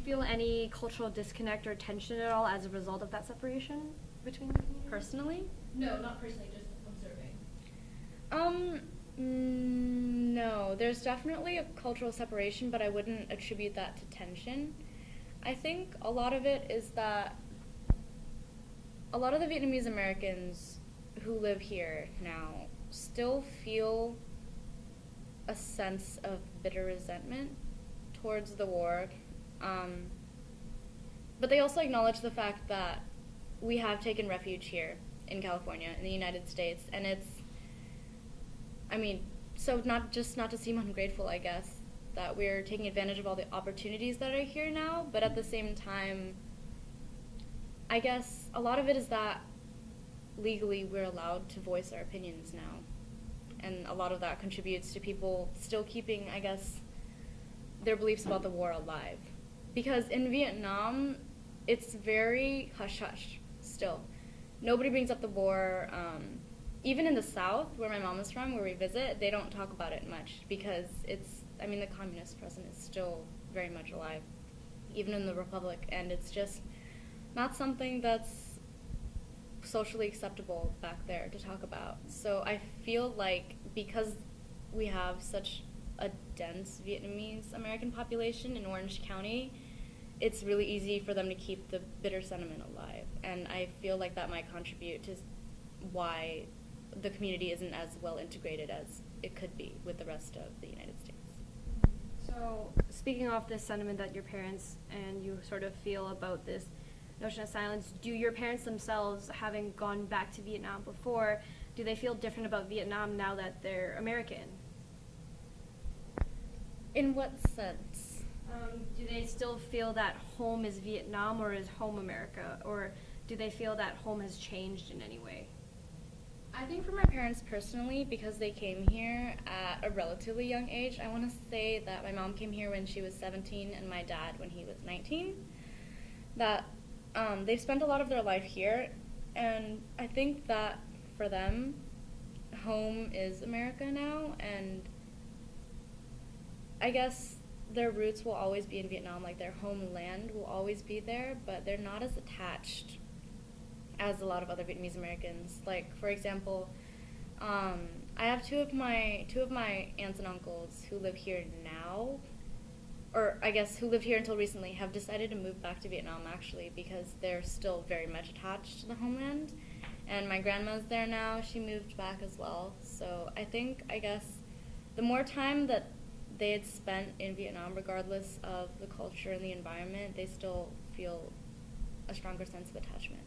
feel any cultural disconnect or tension at all as a result of that separation between the communities? Personally? No, not personally, just observing. No. There's definitely a cultural separation, but I wouldn't attribute that to tension. I think a lot of it is that a lot of the Vietnamese Americans who live here now still feel a sense of bitter resentment towards the war. But they also acknowledge the fact that we have taken refuge here in California, in the United States, and so not to seem ungrateful, I guess, that we're taking advantage of all the opportunities that are here now, but at the same time, I guess a lot of it is that legally we're allowed to voice our opinions now. And a lot of that contributes to people still keeping, I guess, their beliefs about the war alive. Because in Vietnam, it's very hush-hush still. Nobody brings up the war. Even in the South, where my mom is from, where we visit, they don't talk about it much because the communist president is still very much alive, even in the Republic, and it's just not something that's socially acceptable back there to talk about. So I feel like because we have such a dense Vietnamese American population in Orange County, it's really easy for them to keep the bitter sentiment alive. And I feel like that might contribute to why the community isn't as well integrated as it could be with the rest of the United States. So, speaking of this sentiment that your parents and you sort of feel about this notion of silence, do your parents themselves, having gone back to Vietnam before, do they feel different about Vietnam now that they're American? In what sense? Do they still feel that home is Vietnam or is home America? Or do they feel that home has changed in any way? I think for my parents personally, because they came here at a relatively young age, I want to say that my mom came here when she was 17 and my dad when he was 19, that they've spent a lot of their life here, and I think that for them, home is America now, and I guess their roots will always be in Vietnam, like their homeland will always be there, but they're not as attached as a lot of other Vietnamese Americans. Like, for example, I have two of my aunts and uncles who live here now, or I guess who lived here until recently, have decided to move back to Vietnam actually because they're still very much attached to the homeland. And my grandma's there now, she moved back as well. So I guess the more time that they had spent in Vietnam, regardless of the culture and the environment, they still feel a stronger sense of attachment.